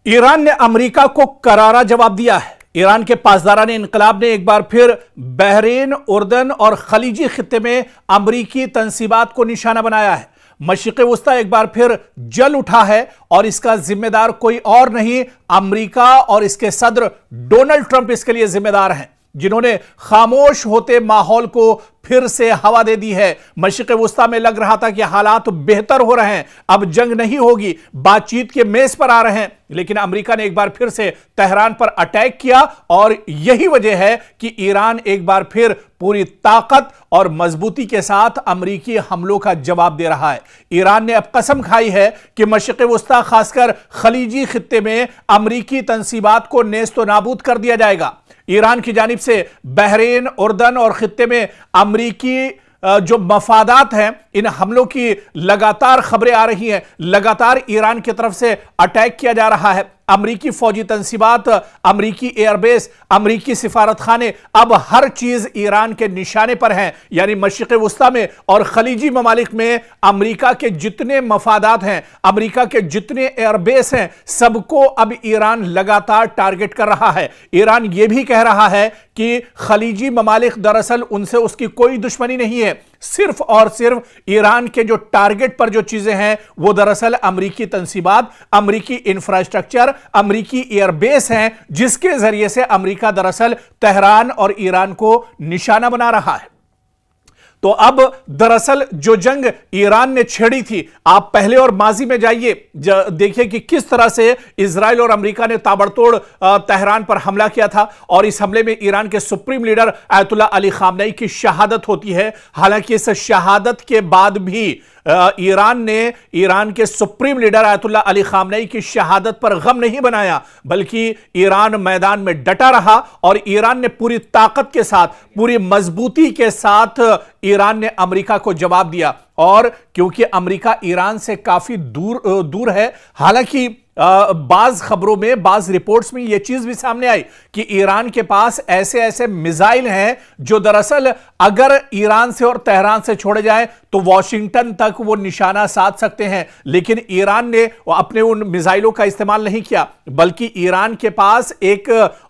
Iran ने America को करारा जवाब दिया है। ईरान के पासदारान इनकलाब ने एक बार फिर बहरीन, उर्दन और खलीजी खित्ते में अमरीकी तंसीबात को निशाना बनाया है। मशरिक़ वस्ता एक बार फिर जल उठा है और इसका जिम्मेदार कोई और नहीं, अमेरिका और इसके सदर डोनाल्ड ट्रंप इसके लिए जिम्मेदार हैं, जिन्होंने खामोश होते माहौल को फिर से हवा दे दी है। मशरिक़ वस्ता में लग रहा था कि हालात बेहतर हो रहे हैं, अब जंग नहीं होगी, बातचीत के मेज पर आ रहे हैं, लेकिन अमेरिका ने एक बार फिर से तेहरान पर अटैक किया और यही वजह है कि ईरान एक बार फिर पूरी ताकत और मजबूती के साथ अमेरिकी हमलों का जवाब दे रहा है। ईरान ने अब कसम खाई है कि मशरिक़ वस्ता खासकर खलीजी खित्ते में अमेरिकी तंसीबात को नेस्त नाबूद कर दिया जाएगा। ईरान की जानिब से बहरीन, उर्दन और खित्ते में अमेरिकी जो मफादात हैं, इन हमलों की लगातार खबरें आ रही हैं, लगातार ईरान की तरफ से अटैक किया जा रहा है। अमरीकी फौजी तंसीबात, अमरीकी एयरबेस, अमरीकी सिफारत खाने, अब हर चीज ईरान के निशाने पर है। यानी मशरिक़ वस्ता में और खलीजी ममालिक में अमरीका के जितने मफादात हैं, अमरीका के जितने एयरबेस हैं, सबको अब ईरान लगातार टारगेट कर रहा है। ईरान यह भी कह रहा है कि खलीजी ममालिक दरअसल उनसे उसकी कोई दुश्मनी नहीं है, सिर्फ और सिर्फ ईरान के जो टारगेट पर जो चीजें हैं वो दरअसल अमरीकी तंसीबात, अमरीकी इंफ्रास्ट्रक्चर, अमरीकी एयरबेस हैं, जिसके जरिए से अमरीका दरअसल तेहरान और ईरान को निशाना बना रहा है। तो अब दरअसल जो जंग ईरान ने छेड़ी थी, आप पहले और माजी में जाइए, देखिए कि किस तरह से इजराइल और अमेरिका ने ताबड़तोड़ तेहरान पर हमला किया था और इस हमले में ईरान के supreme leader Ayatollah Ali Khamenei की शहादत होती है। हालांकि इस शहादत के बाद भी ईरान ने ईरान के supreme leader Ayatollah Ali Khamenei की शहादत पर गम नहीं बनाया, बल्कि ईरान मैदान में डटा रहा और ईरान ने पूरी ताकत के साथ, पूरी मजबूती के साथ ईरान ने अमेरिका को जवाब दिया। और क्योंकि अमेरिका ईरान से काफी दूर है, हालांकि बाज खबरों में, बाज रिपोर्ट्स में यह चीज भी सामने आई कि ईरान के पास ऐसे ऐसे मिसाइल हैं जो दरअसल अगर ईरान से और तेहरान से छोड़े जाए तो वॉशिंगटन तक वो निशाना साध सकते हैं। लेकिन ईरान ने अपने उन मिसाइलों का इस्तेमाल नहीं किया, बल्कि ईरान के पास एक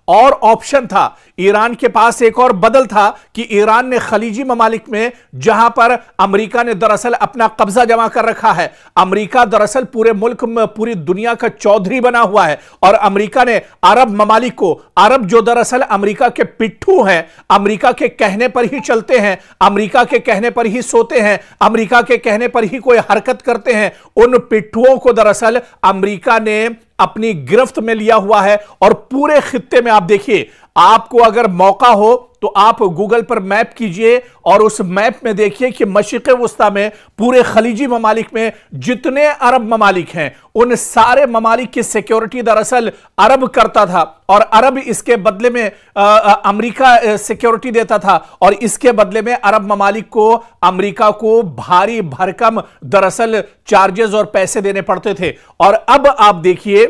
और ऑप्शन था, ईरान के पास एक और बदल था कि ईरान ने खलीजी ममालिक में, जहां पर अमेरिका ने दरअसल अपना कब्जा जमा कर रखा है, अमेरिका दरअसल पूरे मुल्क में, पूरी दुनिया का चौधरी बना हुआ है, और अमेरिका ने अरब ममालिक को, अरब जो दरअसल अमेरिका के पिट्ठू हैं, अमेरिका के कहने पर ही चलते हैं, अमेरिका के कहने पर ही सोते हैं, अमेरिका के कहने पर ही कोई हरकत करते हैं, उन पिट्ठुओं को दरअसल अमेरिका ने अपनी गिरफ्त में लिया हुआ है। और पूरे खित्ते में आप देखिए, आपको अगर मौका हो तो आप गूगल पर मैप कीजिए और उस मैप में देखिए कि मशरिक़ वस्ता में, पूरे खलीजी ममालिक में जितने अरब ममालिक हैं, उन सारे ममालिक की सिक्योरिटी दरअसल अरब करता था और अरब इसके बदले में अमेरिका सिक्योरिटी देता था, और इसके बदले में अरब ममालिक को अमेरिका को भारी भरकम दरअसल चार्जेस और पैसे देने पड़ते थे। और अब आप देखिए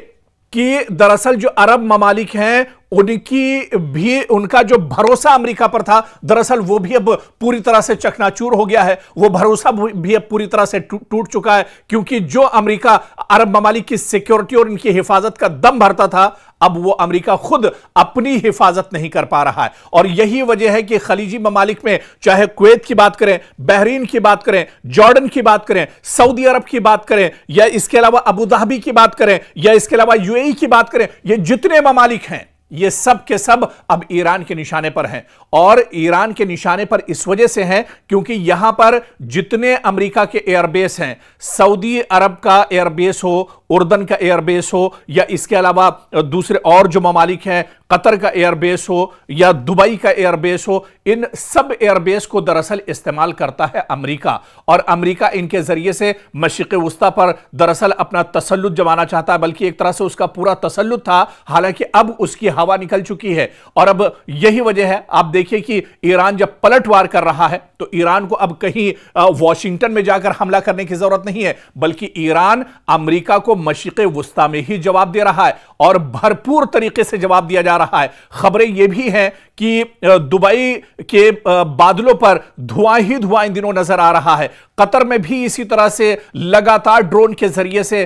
कि दरअसल जो अरब ममालिक हैं, उनकी भी, उनका जो भरोसा अमेरिका पर था, दरअसल वो भी अब पूरी तरह से चकनाचूर हो गया है। वो भरोसा भी अब पूरी तरह से टूट चुका है, क्योंकि जो अमेरिका अरब ममालिक की सिक्योरिटी और इनकी हिफाजत का दम भरता था, अब वो अमेरिका खुद अपनी हिफाजत नहीं कर पा रहा है। और यही वजह है कि खलीजी ममालिक में, चाहे कुवैत की बात करें, बहरीन की बात करें, जॉर्डन की बात करें, सऊदी अरब की बात करें, या इसके अलावा अबू धाबी की बात करें, या इसके अलावा यूएई की बात करें, ये जितने ममालिक हैं, ये सब के सब अब ईरान के निशाने पर हैं। और ईरान के निशाने पर इस वजह से हैं क्योंकि यहां पर जितने अमेरिका के एयरबेस हैं, सऊदी अरब का एयरबेस हो, उर्दन का एयरबेस हो, या इसके अलावा दूसरे और जो ममालिक हैं, कतर का एयरबेस हो या दुबई का एयरबेस हो, इन सब एयरबेस को दरअसल इस्तेमाल करता है अमेरिका। और अमेरिका इनके जरिए से मशरिक़ वस्ता पर दरअसल अपना तसल्लुत जमाना चाहता है, बल्कि एक तरह से उसका पूरा तसल्लुत था। हालांकि अब उसकी हवा निकल चुकी है और अब यही वजह है, आप देखिए कि ईरान जब पलटवार कर रहा है तो ईरान को अब कहीं वॉशिंगटन में जाकर हमला करने की जरूरत नहीं है, बल्कि ईरान अमेरिका को मशरिक़ वस्ता में ही जवाब दे रहा है और भरपूर तरीके से जवाब दिया जा रहा है। खबरें यह भी हैं कि दुबई के बादलों पर धुआं ही धुआं इन दिनों नजर आ रहा है। कतर में भी इसी तरह से लगातार ड्रोन के जरिए से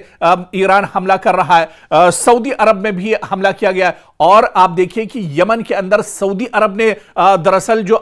ईरान हमला कर रहा है। सऊदी अरब में भी हमला किया गया और आप देखिए कि यमन के अंदर सऊदी अरब ने दरअसल जो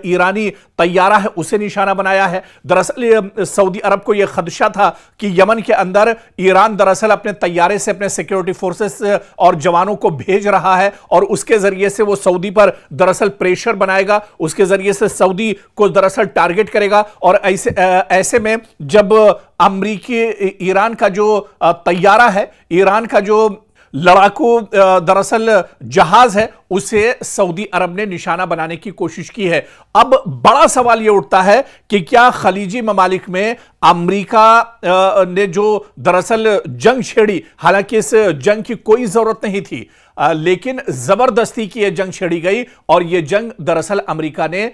ईरानी तैयारा है उसे निशाना बनाया है। दरअसल सऊदी अरब को यह खदशा था कि यमन के अंदर ईरान दरअसल अपने तैयारे से अपने सिक्योरिटी फोर्सेस और जवानों को भेज रहा है और उसके जरिए से वो सऊदी पर दरअसल प्रेशर बनाएगा, उसके जरिए से सऊदी को दरअसल टारगेट करेगा। और ऐसे में जब अमेरिकी ईरान का जो तैयारा है, ईरान का जो लड़ाकू दरअसल जहाज है, उसे सऊदी अरब ने निशाना बनाने की कोशिश की है। अब बड़ा सवाल यह उठता है कि क्या खलीजी ममालिक में अमेरिका ने जो दरअसल जंग छेड़ी, हालांकि इस जंग की कोई जरूरत नहीं थी, लेकिन जबरदस्ती की यह जंग छेड़ी गई और यह जंग दरअसल अमेरिका ने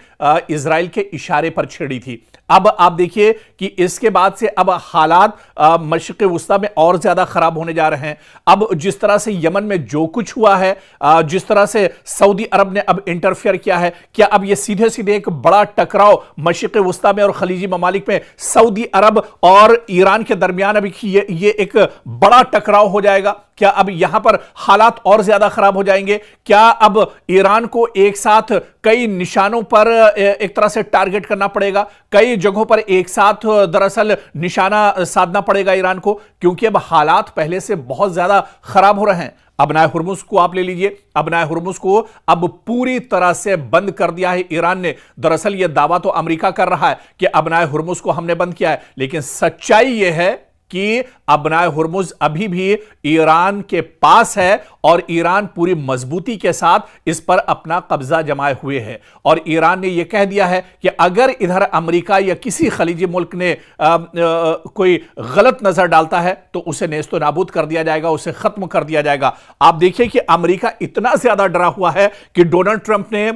इजराइल के इशारे पर छेड़ी थी। अब आप देखिए कि इसके बाद से अब हालात मशरिक़ वुस्ता में और ज्यादा खराब होने जा रहे हैं। अब जिस तरह से यमन में जो कुछ हुआ है, जिस तरह से सऊदी अरब ने अब इंटरफेयर किया है, क्या अब यह सीधे सीधे एक बड़ा टकराव मशरिक़ वुस्ता में और खलीजी ममालिक में सऊदी अरब और ईरान के दरमियान अभी ये एक बड़ा टकराव हो जाएगा? क्या अब यहां पर हालात और ज्यादा खराब हो जाएंगे? क्या अब ईरान को एक साथ कई निशानों पर एक तरह से टारगेट करना पड़ेगा, कई जगहों पर एक साथ दरअसल निशाना साधना पड़ेगा ईरान को, क्योंकि अब हालात पहले से बहुत ज्यादा खराब हो रहे हैं। अबनाए हुर्मुज को आप ले लीजिए, अबनाए हुर्मुज को अब पूरी तरह से बंद कर दिया है ईरान ने। दरअसल यह दावा तो अमेरिका कर रहा है कि अबनाए हुर्मुज को हमने बंद किया है, लेकिन सच्चाई यह है कि अबनाए हुर्मुज अभी भी ईरान के पास है और ईरान पूरी मजबूती के साथ इस पर अपना कब्जा जमाए हुए है। और ईरान ने यह कह दिया है कि अगर इधर अमेरिका या किसी खलीजी मुल्क ने कोई गलत नजर डालता है तो उसे नेस्तो नाबूद कर दिया जाएगा, उसे खत्म कर दिया जाएगा। आप देखिए कि अमेरिका इतना ज्यादा डरा हुआ है कि डोनाल्ड ट्रंप ने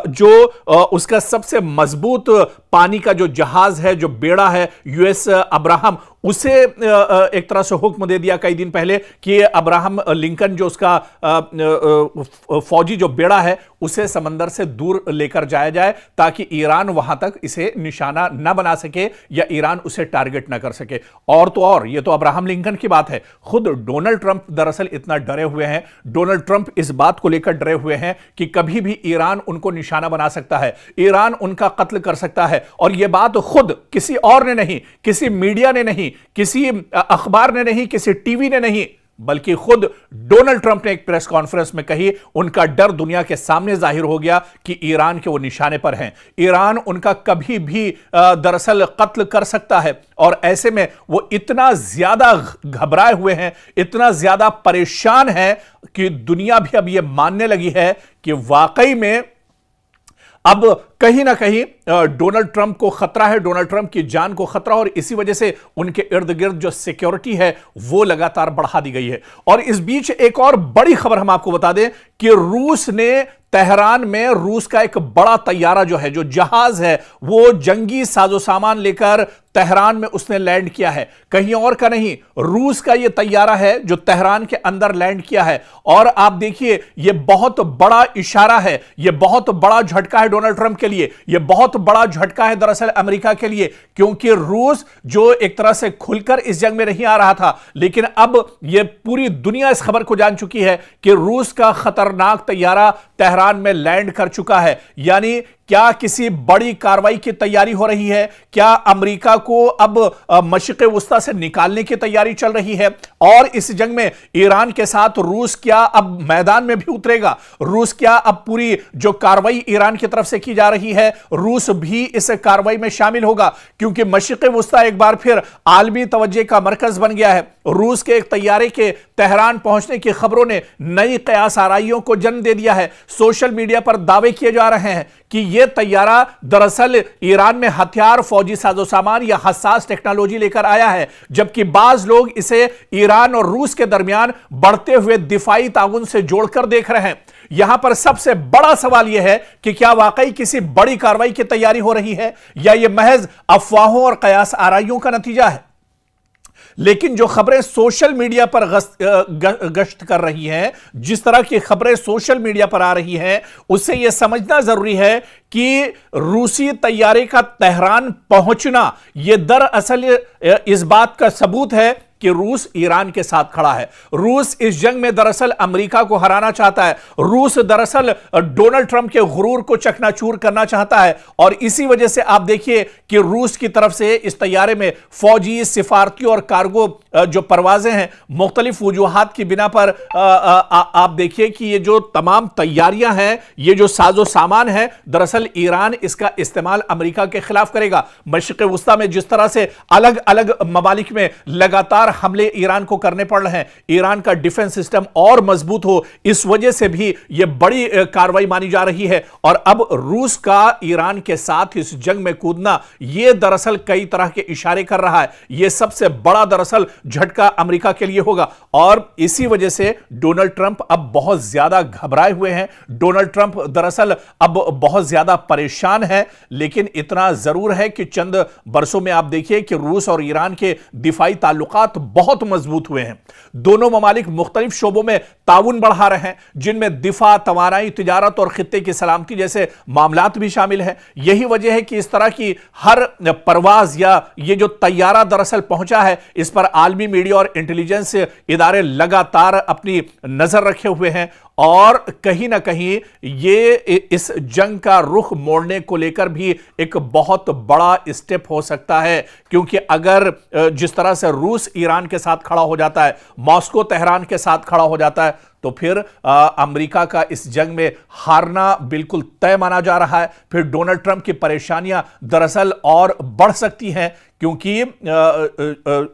जो उसका सबसे मजबूत पानी का जो जहाज है, जो बेड़ा है यूएस अब्राहम, उसे एक तरह से हुक्म दे दिया कई दिन पहले कि अब्राहम लिंकन जो उसका फौजी जो बेड़ा है उसे समंदर से दूर लेकर जाया जाए ताकि ईरान वहां तक इसे निशाना न बना सके या ईरान उसे टारगेट न कर सके। और तो और ये तो अब्राहम लिंकन की बात है, खुद डोनाल्ड ट्रंप दरअसल इतना डरे हुए हैं, डोनाल्ड ट्रंप इस बात को लेकर डरे हुए हैं कि कभी भी ईरान उनको निशाना बना सकता है, ईरान उनका कत्ल कर सकता है। और यह बात खुद किसी और ने नहीं, किसी मीडिया ने नहीं, किसी अखबार ने नहीं, किसी टीवी ने नहीं, बल्कि खुद डोनाल्ड ट्रंप ने एक प्रेस कॉन्फ्रेंस में कही। उनका डर दुनिया के सामने जाहिर हो गया कि ईरान के वो निशाने पर हैं, ईरान उनका कभी भी दरअसल कत्ल कर सकता है। और ऐसे में वो इतना ज्यादा घबराए हुए हैं, इतना ज्यादा परेशान है कि दुनिया भी अब ये मानने लगी है कि वाकई में अब कहीं ना कहीं डोनाल्ड ट्रंप को खतरा है, डोनाल्ड ट्रंप की जान को खतरा, और इसी वजह से उनके इर्द गिर्द जो सिक्योरिटी है वो लगातार बढ़ा दी गई है। और इस बीच एक और बड़ी खबर हम आपको बता दें कि रूस ने तेहरान में रूस का एक बड़ा तैयारा जो है, जो जहाज है, वो जंगी साजो सामान लेकर तेहरान में उसने लैंड किया है। कहीं और का नहीं, रूस का यह तैयारा है जो तेहरान के अंदर लैंड किया है। और आप देखिए यह बहुत बड़ा इशारा है, यह बहुत बड़ा झटका है डोनाल्ड ट्रंप के लिए, यह बहुत बड़ा झटका है दरअसल अमेरिका के लिए, क्योंकि रूस जो एक तरह से खुलकर इस जंग में नहीं आ रहा था, लेकिन अब यह पूरी दुनिया इस खबर को जान चुकी है कि रूस का खतरनाक तैयारा तेहरान में लैंड कर चुका है। यानी क्या किसी बड़ी कार्रवाई की तैयारी हो रही है? क्या अमेरिका को अब मशरिक़ वुस्ता से निकालने की तैयारी चल रही है? और इस जंग में ईरान के साथ रूस क्या अब मैदान में भी उतरेगा? रूस क्या अब पूरी जो कार्रवाई ईरान की तरफ से की जा रही है, रूस भी इस कार्रवाई में शामिल होगा? क्योंकि मशरिक़ वुस्ता एक बार फिर आलमी तवज्जो का मरकज बन गया है। रूस के एक तैयारे के तेहरान पहुंचने की खबरों ने नई कयास आराइयों को जन्म दे दिया है। सोशल मीडिया पर दावे किए जा रहे हैं कि यह तैयारा दरअसल ईरान में हथियार, फौजी साजो सामान या हसास टेक्नोलॉजी लेकर आया है, जबकि बाज लोग इसे ईरान और रूस के दरमियान बढ़ते हुए दिफाई ताउन से जोड़कर देख रहे हैं। यहां पर सबसे बड़ा सवाल यह है कि क्या वाकई किसी बड़ी कार्रवाई की तैयारी हो रही है या यह महज अफवाहों और कयास आराइयों का नतीजा है? लेकिन जो खबरें सोशल मीडिया पर गश्त कर रही हैं, जिस तरह की खबरें सोशल मीडिया पर आ रही हैं, उससे यह समझना जरूरी है कि रूसी तैयारे का तेहरान पहुंचना यह दरअसल इस बात का सबूत है कि रूस ईरान के साथ खड़ा है। रूस इस जंग में दरअसल अमेरिका को हराना चाहता है। रूस दरअसल डोनाल्ड ट्रंप के गुरूर को चकनाचूर करना चाहता है और इसी वजह से आप देखिए कि रूस की तरफ से इस तैयारे में फौजी, सिफारती और कार्गो जो परवाजें हैं, मुख्तलिफ वजूहात की बिना पर आप देखिए कि ये जो तमाम तैयारियां हैं, ये जो साजो सामान है, दरअसल ईरान इसका इस्तेमाल अमेरिका के खिलाफ करेगा। मशरिक़ वुस्ता में जिस तरह से अलग अलग ममालिक में लगातार हमले ईरान को करने पड़ रहे हैं, ईरान का डिफेंस सिस्टम और मजबूत हो, इस वजह से भी यह बड़ी कार्रवाई मानी जा रही है। और अब रूस का ईरान के साथ इस जंग में कूदना, यह दरअसल कई तरह के इशारे कर रहा है। यह सबसे बड़ा दरअसल झटका अमेरिका के लिए होगा और इसी वजह से डोनाल्ड ट्रंप अब बहुत ज्यादा घबराए हुए हैं। डोनाल्ड ट्रंप दरअसल अब बहुत ज्यादा परेशान है, लेकिन इतना जरूर है कि चंद बरसों में आप देखिए कि रूस और ईरान के दिफाई ताल्लुकात बहुत मजबूत हुए हैं। दोनों ममालिक मुख्तलिफ शोबों में ताउन बढ़ा रहे हैं, जिनमें दिफा, तवानाई, तिजारत और खित्ते की सलामती जैसे मामलात भी शामिल हैं। यही वजह है कि इस तरह की हर परवाज या ये जो तैयारा दरअसल पहुंचा है, इस पर आलमी मीडिया और इंटेलिजेंस इदारे लगातार अपनी नजर रखे हुए हैं और कहीं ना कहीं ये इस जंग का रुख मोड़ने को लेकर भी एक बहुत बड़ा स्टेप हो सकता है। क्योंकि अगर जिस तरह से रूस ईरान के साथ खड़ा हो जाता है, मॉस्को तेहरान के साथ खड़ा हो जाता है, तो फिर अमेरिका का इस जंग में हारना बिल्कुल तय माना जा रहा है। फिर डोनाल्ड ट्रंप की परेशानियां दरअसल और बढ़ सकती हैं, क्योंकि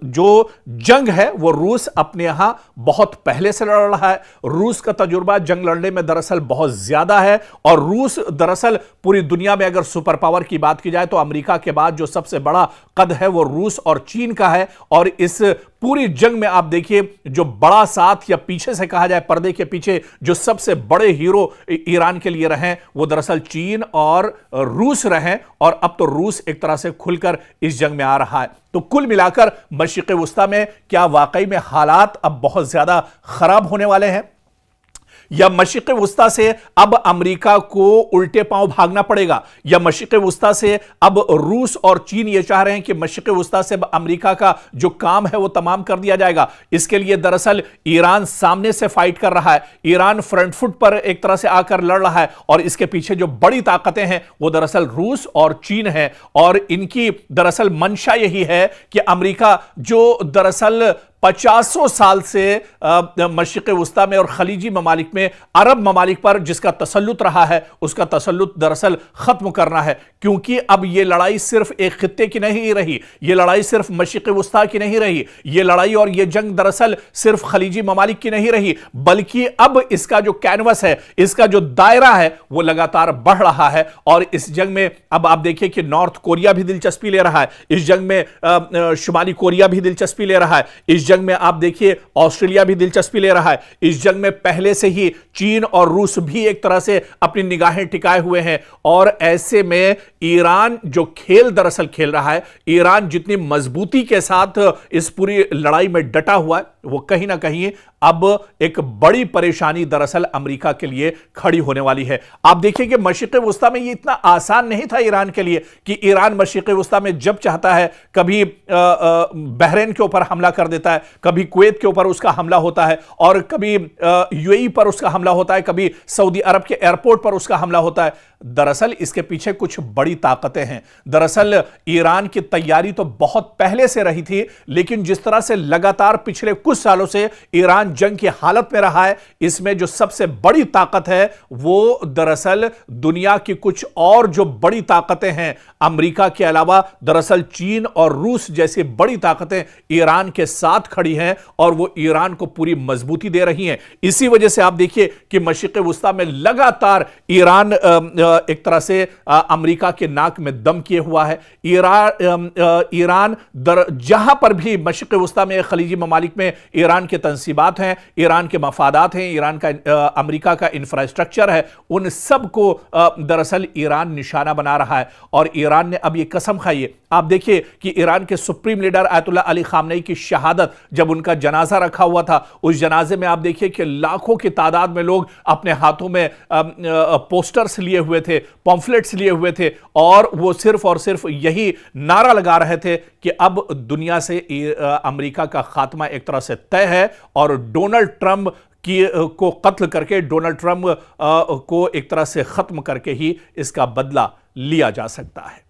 जो जंग है वो रूस अपने यहां बहुत पहले से लड़ रहा है। रूस का तजुर्बा जंग लड़ने में दरअसल बहुत ज्यादा है और रूस दरअसल पूरी दुनिया में अगर सुपर पावर की बात की जाए तो अमेरिका के बाद जो सबसे बड़ा कद है वो रूस और चीन का है। और इस पूरी जंग में आप देखिए जो बड़ा साथ या पीछे से कहा जाए पर्दे के पीछे जो सबसे बड़े हीरो ईरान के लिए रहे वो दरअसल चीन और रूस रहे और अब तो रूस एक तरह से खुलकर इस जंग में आ रहा है। तो कुल मिलाकर मशरिक़ वुस्ता में क्या वाकई में हालात अब बहुत ज्यादा खराब होने वाले हैं या मशरिक़ वुस्ता से अब अमेरिका को उल्टे पांव भागना पड़ेगा, या मशरिक़ वुस्ता से अब रूस और चीन ये चाह रहे हैं कि मशरिक़ वुस्ता से अमेरिका का जो काम है वो तमाम कर दिया जाएगा। इसके लिए दरअसल ईरान सामने से फाइट कर रहा है, ईरान फ्रंट फुट पर एक तरह से आकर लड़ रहा है और इसके पीछे जो बड़ी ताकतें हैं वो दरअसल रूस और चीन है। और इनकी दरअसल मंशा यही है कि अमेरिका जो दरअसल 50 साल से मशरिक़ वुस्ता में और खलीजी ममालिक में अरब ममालिक पर जिसका तसल्लुत रहा है, उसका तसल्लुत दरअसल खत्म करना है। क्योंकि अब यह लड़ाई सिर्फ एक खित्ते की नहीं रही, यह लड़ाई सिर्फ मशरिक़ वुस्ता की नहीं रही, यह लड़ाई और यह जंग दरअसल सिर्फ खलीजी ममालिक की नहीं रही, बल्कि अब इसका जो कैनवस है, इसका जो दायरा है वो लगातार बढ़ रहा है। और इस जंग में अब आप देखिए कि नॉर्थ कोरिया भी दिलचस्पी ले रहा है, इस जंग में शुमाली कोरिया भी दिलचस्पी ले रहा है, इस जंग में आप देखिए ऑस्ट्रेलिया भी दिलचस्पी ले रहा है। इस जंग में पहले से ही चीन और रूस भी एक तरह से अपनी निगाहें टिकाए हुए हैं। और ऐसे में ईरान जो खेल दरअसल खेल रहा है, ईरान जितनी मजबूती के साथ इस पूरी लड़ाई में डटा हुआ है, वो कहीं ना कहीं अब एक बड़ी परेशानी दरअसल अमेरिका के लिए खड़ी होने वाली है। आप देखिए कि मशरिक़ वुस्ता में ये इतना आसान नहीं था ईरान के लिए कि ईरान मशरिक़ वुस्ता में जब चाहता है कभी बहरीन के ऊपर हमला कर देता है, कभी कुवैत के ऊपर उसका हमला होता है और कभी यूएई पर उसका हमला होता है, कभी सऊदी अरब के एयरपोर्ट पर उसका हमला होता है। दरअसल इसके पीछे कुछ बड़ी ताकतें हैं। दरअसल ईरान की तैयारी तो बहुत पहले से रही थी, लेकिन जिस तरह से लगातार पिछले कुछ सालों से ईरान जंग की हालत में रहा है, इसमें जो सबसे बड़ी ताकत है वो दरअसल दुनिया की कुछ और जो बड़ी ताकतें हैं अमेरिका के अलावा, दरअसल चीन और रूस जैसी बड़ी ताकतें ईरान के साथ खड़ी हैं और वो ईरान को पूरी मजबूती दे रही हैं। इसी वजह से आप देखिए कि मशरिक़ वुस्ता में लगातार ईरान एक तरह से अमेरिका के नाक में दम किए हुआ है। ईरान जहां पर भी मशरिक़ वुस्ता में खलीजी ममालिक में ईरान के तंसीबात तंजीमात हैं, ईरान के मफादात हैं, ईरान का अमेरिका का इंफ्रास्ट्रक्चर है, उन सब को दरअसल ईरान निशाना बना रहा है। और ईरान ने अब यह कसम खाई है, आप देखिए कि ईरान के supreme leader Ayatollah Ali Khamenei की शहादत, जब उनका जनाजा रखा हुआ था, उस जनाजे में आप देखिए कि लाखों की तादाद में लोग अपने हाथों में पोस्टर्स लिए हुए थे, पॉम्फलेट्स लिए हुए थे, और वो सिर्फ और सिर्फ यही नारा लगा रहे थे कि अब दुनिया से अमेरिका का खात्मा एक तरह से तय है और डोनाल्ड ट्रंप को कत्ल करके, डोनाल्ड ट्रंप को एक तरह से खत्म करके ही इसका बदला लिया जा सकता है।